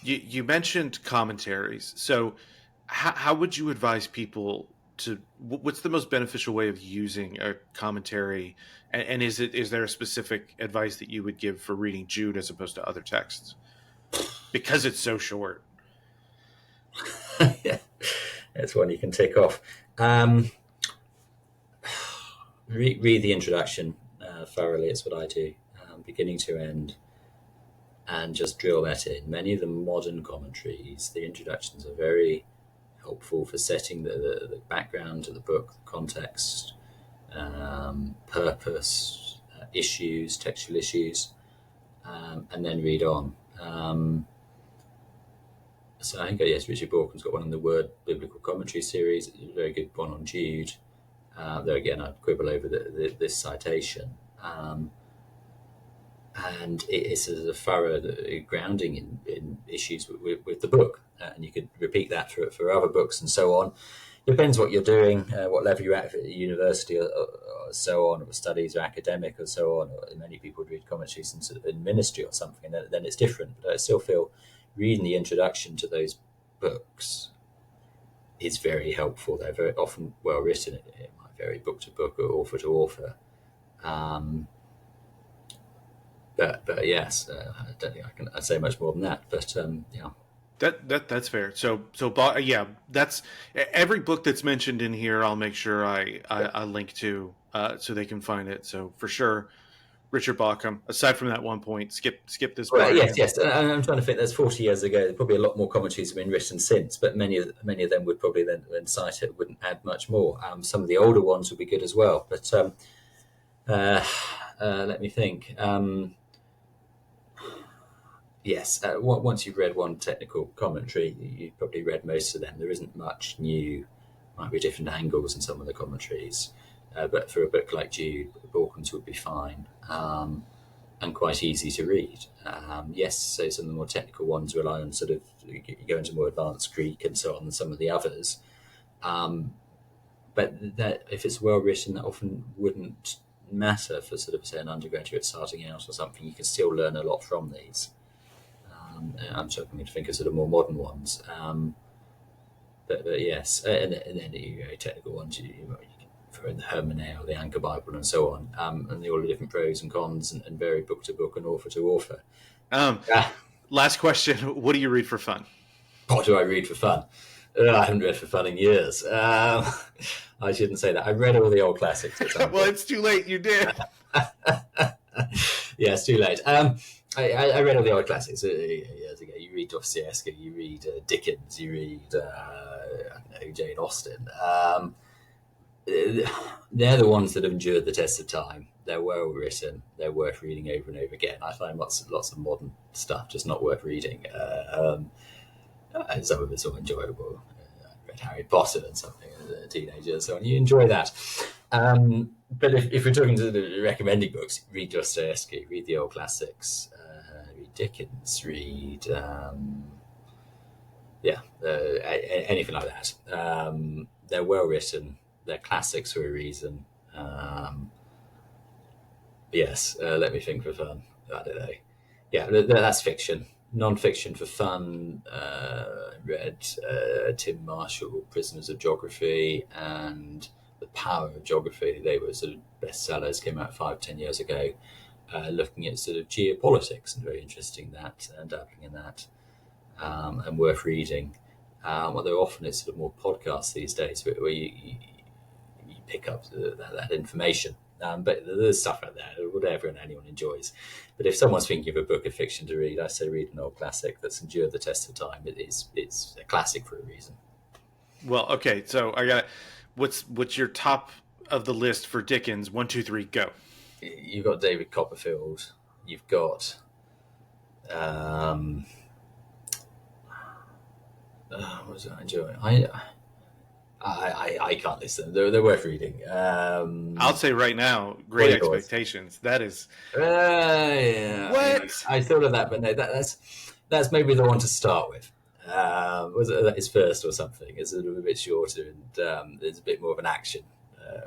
You mentioned commentaries. So how would you advise people what's the most beneficial way of using a commentary, and is there a specific advice that you would give for reading Jude as opposed to other texts because it's so short? Yeah, that's one you can tick off. Read the introduction thoroughly. It's what I do, beginning to end, and just drill that in. Many of the modern commentaries, the introductions are very helpful for setting the background to the book, the context, purpose, issues, textual issues, and then read on. So I think, yes, Richard Borken's got one in the Word Biblical Commentary series, a very good one on Jude. Though again, I'd quibble over this citation. And it's a thorough grounding in issues with the book. And you could repeat that for other books and so on. Depends what you're doing, what level you're at university or so on, or studies or academic or so on. Or many people read commentaries in ministry or something, and then it's different. But I still feel reading the introduction to those books is very helpful. They're very often well written. It might vary book to book or author to author. But yes, I don't think I'd say much more than that. But yeah. That's fair. So yeah, that's every book that's mentioned in here. I'll make sure I link to so they can find it. So for sure, Richard Bauckham. Aside from that one point, skip this part. Well, yes. And I'm trying to think. That's 40 years ago. Probably a lot more commentaries have been written since, but many of them would probably then cite it. Wouldn't add much more. Some of the older ones would be good as well. But let me think. Yes, once you've read one technical commentary, you've probably read most of them. There isn't much new. Might be different angles in some of the commentaries. But for a book like Jude, Borken's would be fine and quite easy to read. Yes, so some of the more technical ones rely on sort of, you go into more advanced Greek and so on than some of the others. But that, if it's well written, that often wouldn't matter for sort of, say, an undergraduate starting out or something. You can still learn a lot from these. I'm struggling to think of sort of more modern ones. But yes, and then you go technical ones, you can throw in the Hermeneia or the Anchor Bible and so on, and all the different pros and cons and vary book to book and author to author. Last question: what do you read for fun? What do I read for fun? I haven't read for fun in years. I shouldn't say that. I've read all the old classics. Well, it's too late. You did. Yeah, it's too late. I read all the old classics years ago. You read Dostoevsky, you read Dickens, you read Jane Austen. They're the ones that have endured the test of time. They're well written. They're worth reading over and over again. I find lots of modern stuff just not worth reading. And some of it's all enjoyable. I read Harry Potter and something as a teenager, so on. You enjoy that. But if we're talking to the recommending books, read Dostoevsky, read the old classics, read Dickens, read anything like that. They're well written. They're classics for a reason. Yes, let me think for fun. I don't know. Yeah, that's fiction. Non-fiction for fun. Read Tim Marshall, Prisoners of Geography, and The Power of Geography. They were sort of bestsellers, came out 5-10 years ago, looking at sort of geopolitics, and very interesting that, and dabbling in that, and worth reading. Although often it's sort of more podcasts these days where you pick up that information. But there's stuff out there, whatever, and anyone enjoys. But if someone's thinking of a book of fiction to read, I say read an old classic that's endured the test of time. It's a classic for a reason. Well, okay, so I got what's your top of the list for Dickens? 1, 2, 3, go. You've got David Copperfield. You've got what was I enjoying? I can't listen. They're worth reading. I'll say right now, Great Expectations. That is. Yeah. What? I thought of that, but no, that's maybe the one to start with. Was it his first or something? It's a little bit shorter and there's a bit more of an action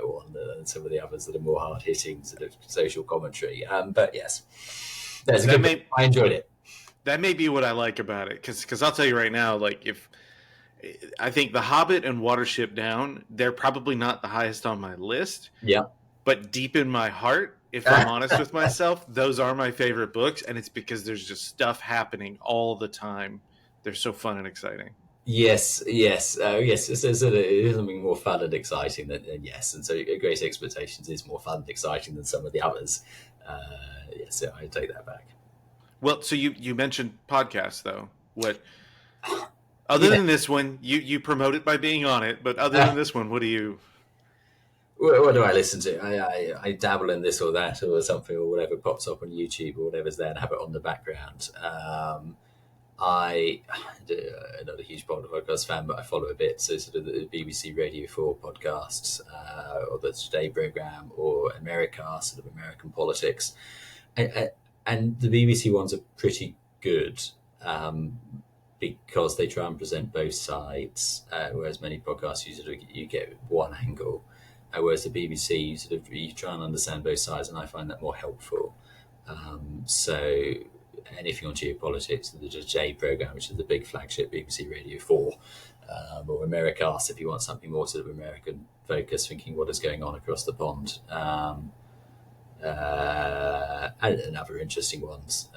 one than some of the others that are more hard hitting sort of social commentary. But yes, that's I enjoyed it. That may be what I like about it, because I'll tell you right now, like I think The Hobbit and Watership Down, they're probably not the highest on my list, Yeah. but deep in my heart, if I'm honest with myself, those are my favorite books, and it's because there's just stuff happening all the time. They're so fun and exciting. Yes, yes, yes. So it is something more fun and exciting than yes, and so Great Expectations is more fun and exciting than some of the others. Yes, so I take that back. Well, so you mentioned podcasts though. What other Yeah. than this one, you promote it by being on it, but other than this one, what do you? What do I listen to? I dabble in this or that or something or whatever pops up on YouTube or whatever's there and have it on the background. I'm not a huge podcast fan, but I follow a bit. So sort of the BBC Radio 4 podcasts or the Today programme or America, sort of American politics. And the BBC ones are pretty good because they try and present both sides, whereas many podcasts you get one angle. Whereas the BBC, you try and understand both sides, and I find that more helpful. So anything on geopolitics, the J programme, which is the big flagship BBC Radio 4, or Americast, if you want something more sort of American focused, thinking what is going on across the pond, and other interesting ones.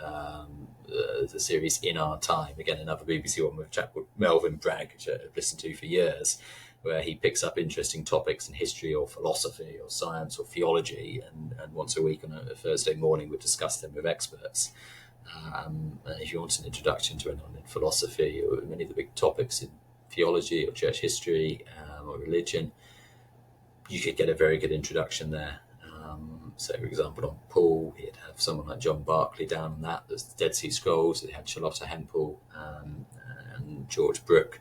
The series In Our Time, again, another BBC one with a chap called Melvin Bragg, which I've listened to for years, where he picks up interesting topics in history or philosophy or science or theology, and once a week on a Thursday morning would discuss them with experts. And if you want an introduction to anyone in philosophy or many of the big topics in theology or church history or religion, you could get a very good introduction there. So, for example, on Paul, he'd have someone like John Barclay down on that. There's the Dead Sea Scrolls. They had Charlotta Hempel and George Brooke.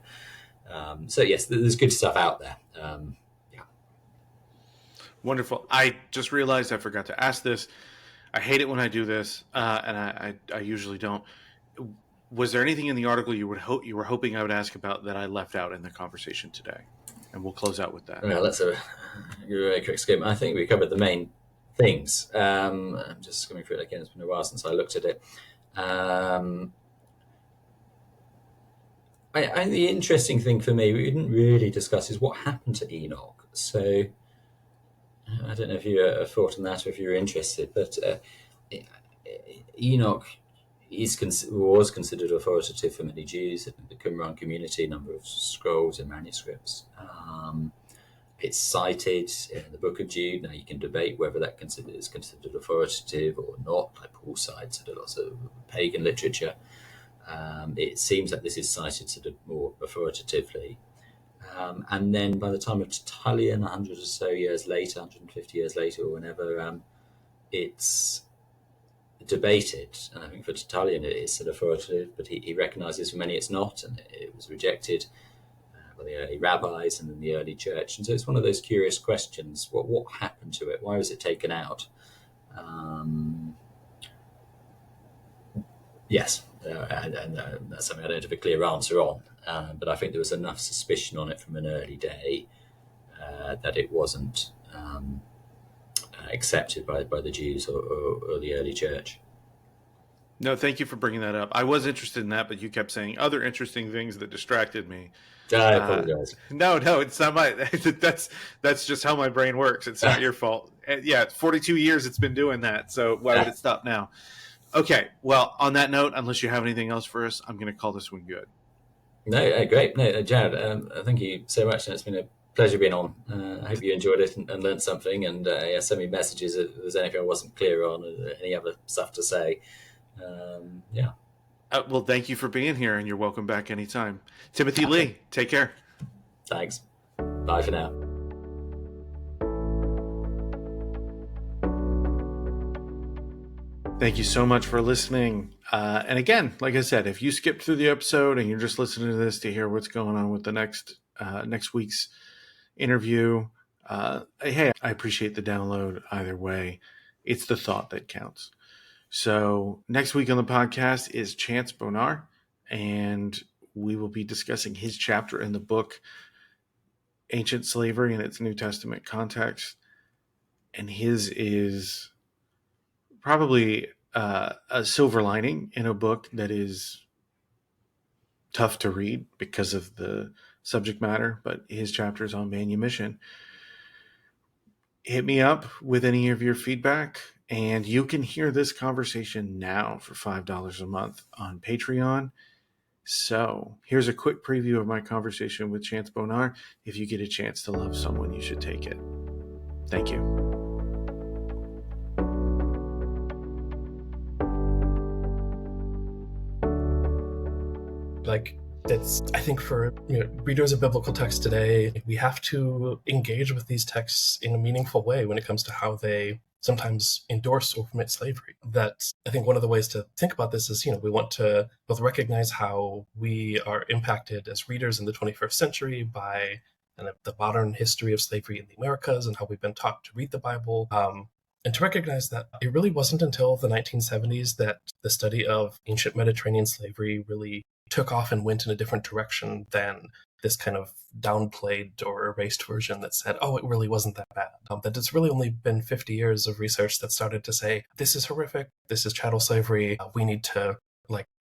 So, yes, there's good stuff out there. Yeah. Wonderful. I just realized I forgot to ask this. I hate it when I do this, and I usually don't. Was there anything in the article you were hoping I would ask about that I left out in the conversation today? And we'll close out with that. Well, let's have a very quick skim. I think we covered the main things. I'm just skimming through it again. It's been a while since I looked at it. The interesting thing for me, we didn't really discuss, is what happened to Enoch. So I don't know if you thought on that or if you're interested, but Enoch was considered authoritative for many Jews in the Qumran community, a number of scrolls and manuscripts. It's cited in the book of Jude. Now you can debate whether that is considered authoritative or not. Like Paul cites lots of pagan literature. It seems that this is cited sort of more authoritatively. And then by the time of Tertullian, 100 or so years later, 150 years later or whenever, it's debated. And I think for Tertullian it is sort of authoritative, but he recognises for many it's not, and it was rejected by the early rabbis and then the early church. And so it's one of those curious questions. What happened to it? Why was it taken out? Yes, and that's something I don't have a clear answer on. But I think there was enough suspicion on it from an early day that it wasn't accepted by the Jews or the early church. No, thank you for bringing that up. I was interested in that, but you kept saying other interesting things that distracted me. I apologize. No, it's not my. That's just how my brain works. It's not your fault. Yeah, 42 years it's been doing that. So why would it stop now? Okay. Well, on that note, unless you have anything else for us, I'm going to call this one good. No, great. No, Jared, thank you so much. And it's been a pleasure being on. I hope you enjoyed it and learned something. And send me messages if there's anything I wasn't clear on, or any other stuff to say. Yeah. Well, thank you for being here, and you're welcome back anytime. Timothy Lee, take care. Thanks. Bye for now. Thank you so much for listening. And again, like I said, if you skipped through the episode and you're just listening to this to hear what's going on with the next week's interview, hey, I appreciate the download either way. It's the thought that counts. So next week on the podcast is Chance Bonar, and we will be discussing his chapter in the book, Ancient Slavery in its New Testament Context. And his is probably a silver lining in a book that is tough to read because of the subject matter, but his chapter is on manumission. Hit me up with any of your feedback, and you can hear this conversation now for $5 a month on Patreon. So here's a quick preview of my conversation with Chance Bonar. If you get a chance to love someone, you should take it. Thank you. Like, that's, I think, for readers of biblical text today, we have to engage with these texts in a meaningful way when it comes to how they sometimes endorse or permit slavery. That, I think, one of the ways to think about this is, we want to both recognize how we are impacted as readers in the 21st century by kind of the modern history of slavery in the Americas and how we've been taught to read the Bible. And to recognize that it really wasn't until the 1970s that the study of ancient Mediterranean slavery really took off and went in a different direction than this kind of downplayed or erased version that said, oh, it really wasn't that bad. That it's really only been 50 years of research that started to say, this is horrific, this is chattel slavery, we need to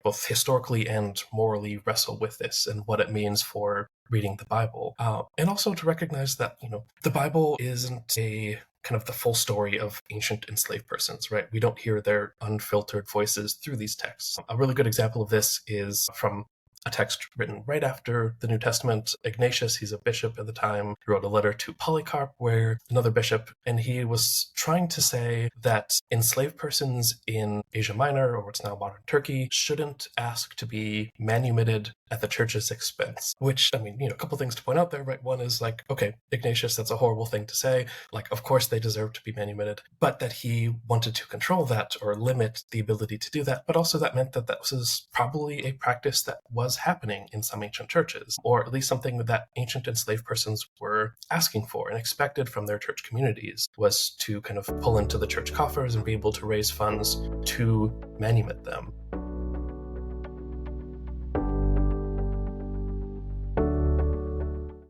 both historically and morally wrestle with this and what it means for reading the Bible. And also to recognize that, the Bible isn't a kind of the full story of ancient enslaved persons, right? We don't hear their unfiltered voices through these texts. A really good example of this is from a text written right after the New Testament. Ignatius, he's a bishop at the time, he wrote a letter to Polycarp, where another bishop, and he was trying to say that enslaved persons in Asia Minor, or what's now modern Turkey, shouldn't ask to be manumitted at the church's expense. Which, a couple things to point out there, right? One is okay, Ignatius, that's a horrible thing to say. Of course they deserve to be manumitted, but that he wanted to control that or limit the ability to do that. But also that meant that was probably a practice that was happening in some ancient churches, or at least something that ancient enslaved persons were asking for and expected from their church communities, was to kind of pull into the church coffers and be able to raise funds to manumit them.